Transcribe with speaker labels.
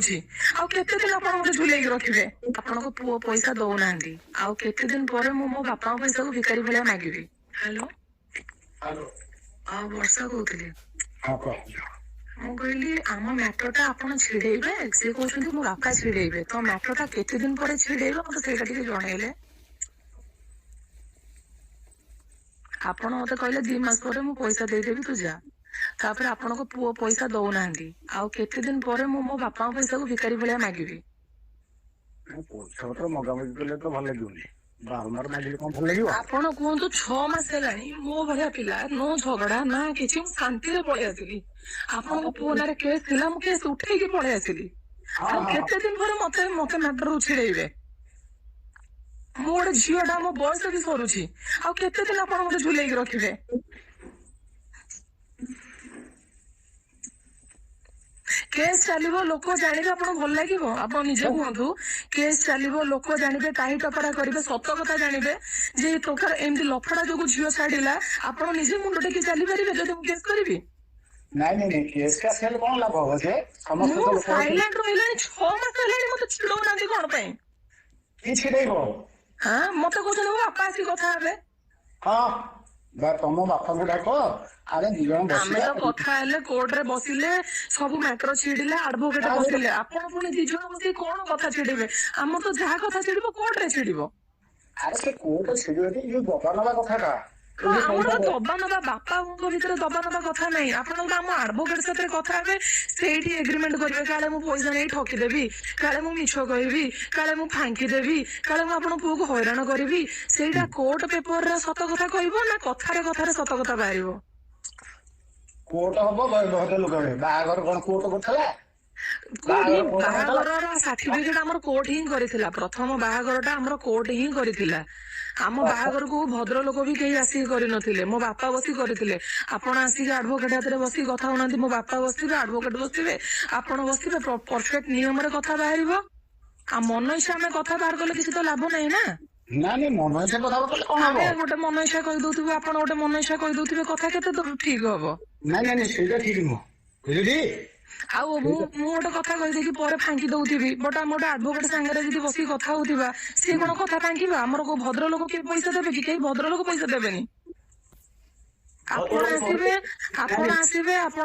Speaker 1: सरुची आउ केते दिन आपण मते झुलेई रखिबे आपण को पुओ पैसा दउनांदी आउ केते दिन परे मो बापा पैसा को भिकारी भलिया मागिबी। हेलो
Speaker 2: हेलो
Speaker 1: आ वर्षा कहतली
Speaker 2: हाँ कह
Speaker 1: मु कहली आम मैटरटा आपण छिड़ेबे से कहउछंती मो बापा छिड़ेबे तो मैटरटा केते दिन परे छिड़ेबे मते सेटा टिके जणैले। आपण मते कहले 2 मास परे मु पैसा दे देबी तू जा तापर आपण को पुओ पैसा दउनांदी आउ केते दिन परे मो बापा पैसा को भिकारी भलिया मागिबी।
Speaker 2: पैसा पत्र मगामगी कले तो भल लगे बारंबार मागिले कौन भल लगे
Speaker 1: आपण कहतु 6 मास हेलानी मो भलिया पिला नो झगड़ा ना किछि शांति रे पळे आसिली आपण को पुओ नारे केस थिला मु केस उठेई के पळे आसिली आ केते दिन परे मते मते मैटर उछिड़ेइबे मोर झियोडा मो बयस भी सरुची आ केते दिन आपण मते झुलेई रखिबे। केस चलिबो लोक जानिबे आपण भल लागिबो आपण निजे कहंतु केस चलिबो लोक जानिबे टाही टपरा करिवे सत कथा जानिबे जे प्रकार एमदी लफड़ा जोगु झियो छाडिला आपण निजे मुंड टेकी चली परिबे जदि मु केस करबी।
Speaker 2: नहीं नहीं नहीं केस का सेल कौन लाभ होगा से समस्त तो लोग
Speaker 1: साइलेंट रहिलानी 6 मास हेलानी मते छिडौ नांदी कोन पई
Speaker 2: की छिड़े हो
Speaker 1: हां मते कहछन हो आपा आसी कथा हेबे
Speaker 2: हाँ बा तुम बापा को डाको अरे दिजन
Speaker 1: आमे तो कथा हेले कोर्ट रे बसिले सब मैटर छिडिले एडवोकेट बसिले आपण पुनी दिजन बसी कोन कथा छिडिबे हम तो जहा कथा छिडिबो कोर्ट रे छिडिबो।
Speaker 2: अरे से कोर्ट छिड़े ये बपानवा कथा का
Speaker 1: ଆମର ଦବା ନବା ବାପାଙ୍କ ଭିତରେ ଦବା ନବା କଥା ନାହିଁ ଆପଣ ଗୋଟେ ଆମ ଆଡଭୋକେଟ ସାଥିରେ କଥା ହେବେ ସେଇଠି ଏଗ୍ରିମେଣ୍ଟ କରିବେ କାଳେ ମୁଁ ପଇସା ନେଇ ଠକିଦେବି କାଳେ ମୁଁ ମିଛ କହିବି କାଳେ ମୁଁ ଫାଙ୍କି ଦେବି କାଳେ ମୁଁ ଆପଣ ପୁଅକୁ ହଇରାଣ କରିବି ସେଇଟା କୋର୍ଟ ପେପରରେ ସତ କଥା କହିବ ନା କଥାରେ କଥାରେ ସତ କଥା ବାହାରିବ।
Speaker 2: कोर्ट हम बहुत लोग बाहर कौन कोर्ट करता
Speaker 1: ବାହାଘରର ସାର୍ଟିଫିକେଟ ଆମର କୋର୍ଟ ହିଁ କରିଥିଲା ପ୍ରଥମ ବାହାଘରଟା ଆମର କୋର୍ଟ ହିଁ କରିଥିଲା ଆମ ବାହାଘରକୁ ଭଦ୍ର ଲୋକ ବି କେହି ଆସିକି କରିନଥିଲେ ମୋ ବାପା ବସି କରିଥିଲେ ଆପଣ ଆସିକି ଆଡଭୋକେଟ ହାତରେ ବସିକି କଥା ହଉନାହାନ୍ତି ମୋ ବାପା ବସିଥିବେ ଆଡଭୋକେଟ ବସିଥିବେ ଆପଣ ବସିଥିବେ ପରଫେକ୍ଟ ନିୟମରେ କଥା ବାହାରିବ ଆଉ ମନ ଇଚ୍ଛା ଆମେ କଥା ବାହାର କଲେ କିଛି ତ ଲାଭ ନାହିଁ ନା
Speaker 2: ना नहीं मन इच्छा कथा कौन हम
Speaker 1: ଆମେ ଗୋଟେ ମନ ଇଚ୍ଛା କହିଦଉଥିବେ ଆପଣ ଗୋଟେ ମନ ଇଚ୍ଛା କହିଦଉଥିବେ କଥା କେତେ ଦୂର ଠିକ ହବ।
Speaker 2: नहीं नहीं नहीं ସେଇଟା ଠିକ ନୁହଁ ବୁଝିଲି
Speaker 1: ଆଉ ମୁଁ ଗୋଟେ କଥା କହିଦେଇକି ପରେ ଫାଙ୍କି ଦଉଥିବି ବଟ୍ ଆମ ଗୋଟେ ଆଡଭୋକେଟ ସାଙ୍ଗରେ ଯଦି ବସିକି କଥା ହଉଥିବା ସିଏ କଣ କଥା ଫାଙ୍କିବା ଆମର କୋଉ ଭଦ୍ର ଲୋକ କିଏ ପଇସା ଦେବେ କି କେହି ଭଦ୍ର ଲୋକ ପଇସା ଦେବେନି। ଆପଣ ଆସିବେ ଆପଣ